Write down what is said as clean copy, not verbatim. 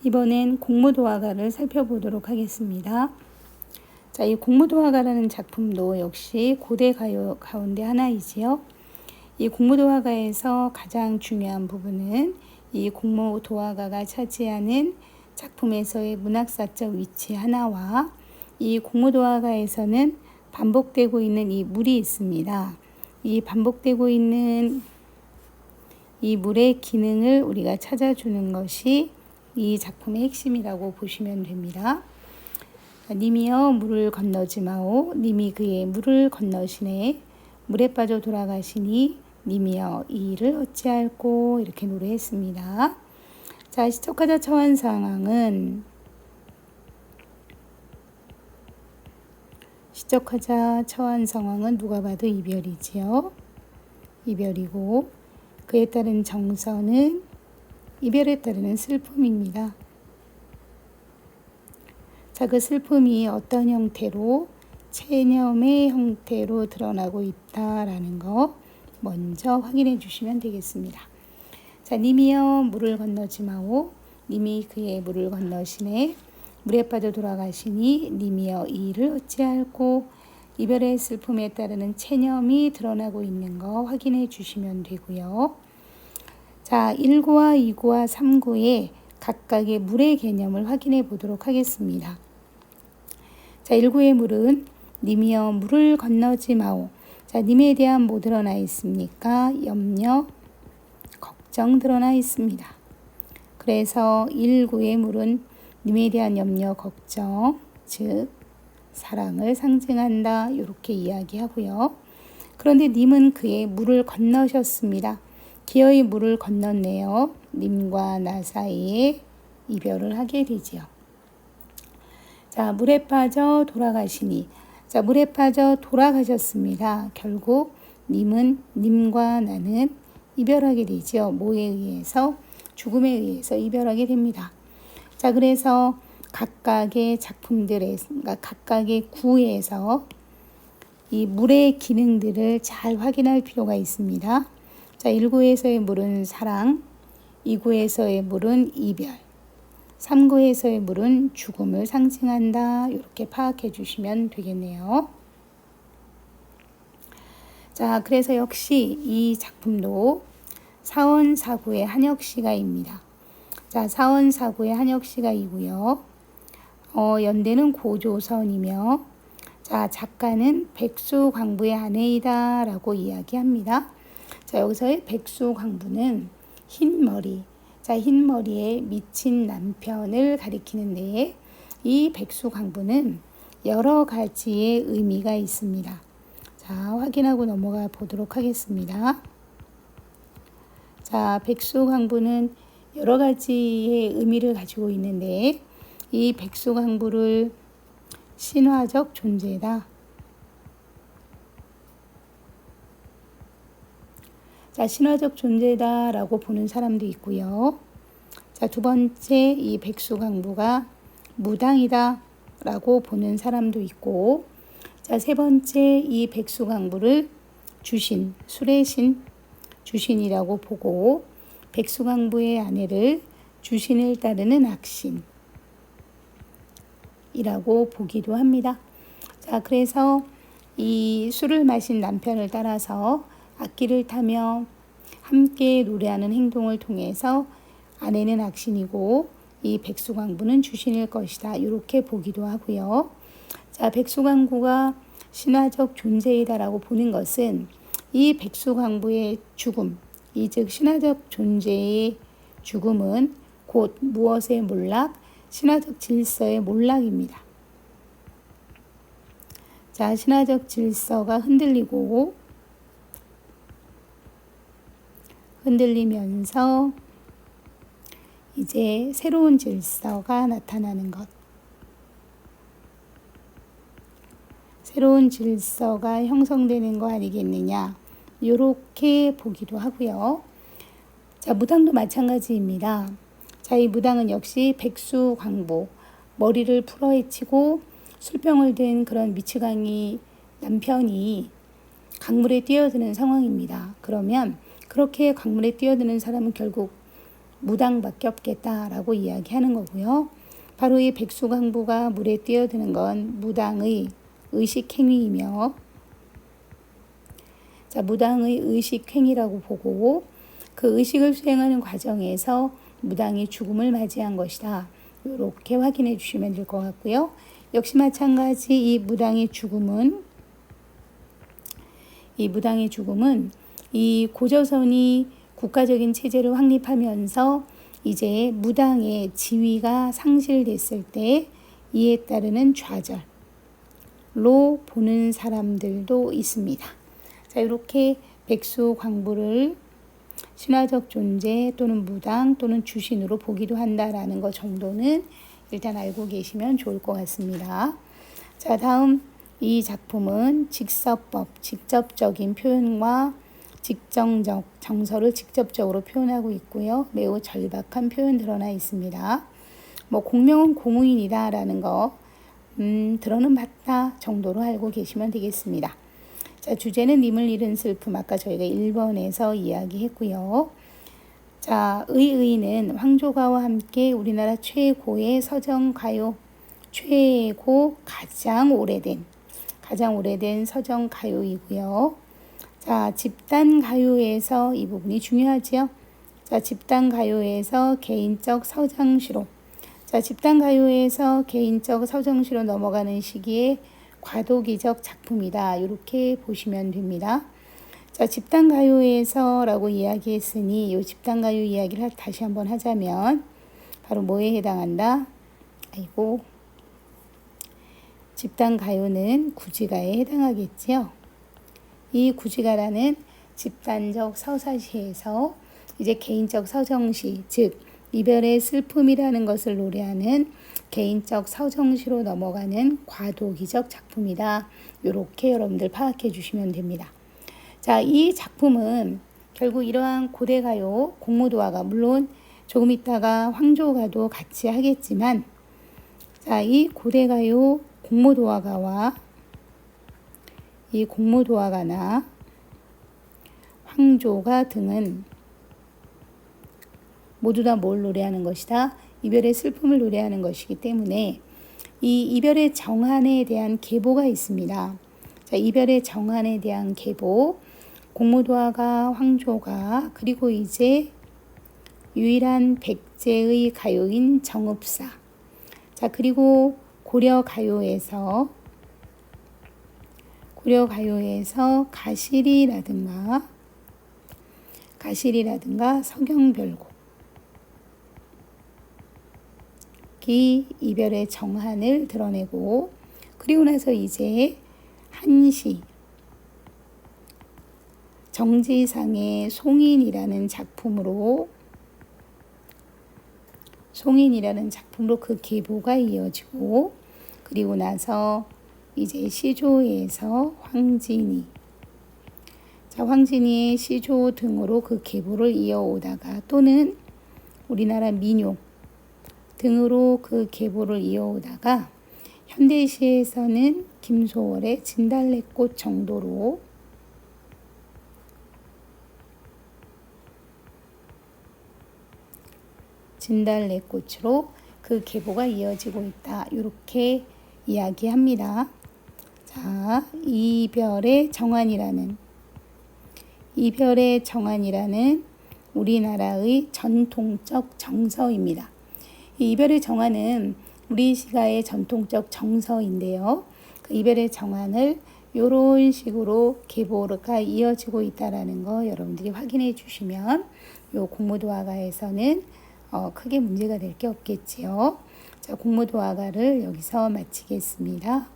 이번엔 공무도화가를 살펴보도록 하겠습니다. 자, 이 공무도화가라는 작품도 역시 고대 가요 가운데 하나이지요. 이 공무도화가에서 가장 중요한 부분은 이 공무도화가가 차지하는 작품에서의 문학사적 위치 하나와 이 공무도화가에서는 반복되고 있는 이 물이 있습니다. 이 반복되고 있는 이 물의 기능을 우리가 찾아주는 것이 이 작품의 핵심이라고 보시면 됩니다. 님이여 물을 건너지 마오. 님이 그의 물을 건너시네. 물에 빠져 돌아가시니 님이여 이 일을 어찌할꼬. 이렇게 노래했습니다. 자, 시척하자 처한 상황은 누가 봐도 이별이지요. 이별이고 그에 따른 정서는 이별에 따르는 슬픔입니다. 자, 그 슬픔이 어떤 형태로 체념의 형태로 드러나고 있다라는 거 먼저 확인해 주시면 되겠습니다. 자, 님이여 물을 건너지 마오. 님이 그의 물을 건너시네. 물에 빠져 돌아가시니 님이여 이 일을 어찌할꼬. 이별의 슬픔에 따르는 체념이 드러나고 있는 거 확인해 주시면 되고요. 자, 1구와 2구와 3구의 각각의 물의 개념을 확인해 보도록 하겠습니다. 자, 1구의 물은 님이여 물을 건너지 마오. 자, 님에 대한 뭐 드러나 있습니까? 염려, 걱정 드러나 있습니다. 그래서 1구의 물은 님에 대한 염려, 걱정, 즉 사랑을 상징한다. 이렇게 이야기하고요. 그런데 님은 그의 물을 건너셨습니다. 기어이 물을 건넜네요. 님과 나 사이에 이별을 하게 되지요. 자, 물에 빠져 돌아가시니. 자, 물에 빠져 돌아가셨습니다. 결국 님은 님과 나는 이별하게 되지요. 뭐에 의해서? 죽음에 의해서 이별하게 됩니다. 자, 그래서 각각의 작품들에, 각각의 구에서 이 물의 기능들을 잘 확인할 필요가 있습니다. 자, 1구에서의 물은 사랑, 2구에서의 물은 이별, 3구에서의 물은 죽음을 상징한다. 이렇게 파악해 주시면 되겠네요. 자, 그래서 역시 이 작품도 사원사구의 한혁시가입니다. 자, 사원사구의 한혁시가이고요. 연대는 고조선이며, 자, 작가는 백수광부의 아내이다 라고 이야기합니다. 자, 여기서의 백수광부는 흰머리, 자, 흰머리에 미친 남편을 가리키는데 이 백수광부는 여러 가지의 의미가 있습니다. 자, 확인하고 넘어가 보도록 하겠습니다. 자, 백수광부는 여러 가지의 의미를 가지고 있는데 이 백수광부를 신화적 존재다. 자, 신화적 존재다라고 보는 사람도 있고요. 자, 두 번째 이 백수광부가 무당이다라고 보는 사람도 있고, 자, 세 번째 이 백수광부를 주신, 술의 신, 주신이라고 보고, 백수광부의 아내를 주신을 따르는 악신이라고 보기도 합니다. 자, 그래서 이 술을 마신 남편을 따라서 악기를 타며 함께 노래하는 행동을 통해서 아내는 악신이고 이 백수광부는 주신일 것이다. 이렇게 보기도 하고요. 자, 백수광부가 신화적 존재이다라고 보는 것은 이 백수광부의 죽음, 이 즉 신화적 존재의 죽음은 곧 무엇의 몰락? 신화적 질서의 몰락입니다. 자, 신화적 질서가 흔들리면서 이제 새로운 질서가 나타나는 것. 새로운 질서가 형성되는 거 아니겠느냐. 이렇게 보기도 하고요. 자, 무당도 마찬가지입니다. 자, 이 무당은 역시 백수광부, 머리를 풀어헤치고 술병을 든 그런 미치광이 남편이 강물에 뛰어드는 상황입니다. 그러면 그렇게 강물에 뛰어드는 사람은 결국 무당밖에 없겠다라고 이야기하는 거고요. 바로 이 백수광부가 물에 뛰어드는 건 무당의 의식행위이며, 자, 무당의 의식행위라고 보고 그 의식을 수행하는 과정에서 무당이 죽음을 맞이한 것이다. 이렇게 확인해 주시면 될 것 같고요. 역시 마찬가지 이 무당의 죽음은 이 고조선이 국가적인 체제를 확립하면서 이제 무당의 지위가 상실됐을 때 이에 따르는 좌절로 보는 사람들도 있습니다. 자, 이렇게 백수 광부를 신화적 존재 또는 무당 또는 주신으로 보기도 한다라는 것 정도는 일단 알고 계시면 좋을 것 같습니다. 자, 다음 이 작품은 직서법, 직접적인 표현과 직정적, 정서를 직접적으로 표현하고 있고요. 매우 절박한 표현 드러나 있습니다. 공명은 공무인이다라는 거 들어는 봤다 정도로 알고 계시면 되겠습니다. 자, 주제는 님을 잃은 슬픔, 아까 저희가 1번에서 이야기했고요. 자, 의는 황조가와 함께 우리나라 최고의 서정가요, 가장 오래된 서정가요이고요. 자, 집단가요에서 이 부분이 중요하죠. 자, 집단가요에서 개인적 서정시로, 넘어가는 시기에 과도기적 작품이다. 이렇게 보시면 됩니다. 자, 집단가요에서라고 이야기했으니 이 집단가요 이야기를 다시 한번 하자면 바로 뭐에 해당한다? 집단가요는 구지가에 해당하겠지요. 이 구지가라는 집단적 서사시에서 이제 개인적 서정시, 즉 이별의 슬픔이라는 것을 노래하는 개인적 서정시로 넘어가는 과도기적 작품이다. 이렇게 여러분들 파악해 주시면 됩니다. 자, 이 작품은 결국 이러한 고대가요, 공무도화가 물론 조금 있다가 황조가도 같이 하겠지만, 자, 이 고대가요 공무도화가나 황조가 등은 모두 다 뭘 노래하는 것이다? 이별의 슬픔을 노래하는 것이기 때문에 이 이별의 정한에 대한 계보가 있습니다. 자, 이별의 정한에 대한 계보, 공무도화가, 황조가, 그리고 이제 유일한 백제의 가요인 정읍사. 자, 그리고 고려가요에서 가실이라든가 서경별곡 이 이별의 정한을 드러내고, 그리고 나서 이제 한시 정지상의 송인이라는 작품으로 그 계보가 이어지고, 그리고 나서 이제 시조에서 황진이의 시조 등으로 그 계보를 이어오다가, 또는 우리나라 민요 등으로 그 계보를 이어오다가 현대시에서는 김소월의 진달래꽃 정도로 진달래꽃으로 그 계보가 이어지고 있다. 이렇게 이야기합니다. 자, 이별의 정한이라는 우리나라의 전통적 정서입니다. 이 이별의 정한은 우리 시가의 전통적 정서인데요. 그 이별의 정한을 이런 식으로 계보가 이어지고 있다는 거 여러분들이 확인해 주시면 요 공무도화가에서는 크게 문제가 될 게 없겠지요. 자, 공무도화가를 여기서 마치겠습니다.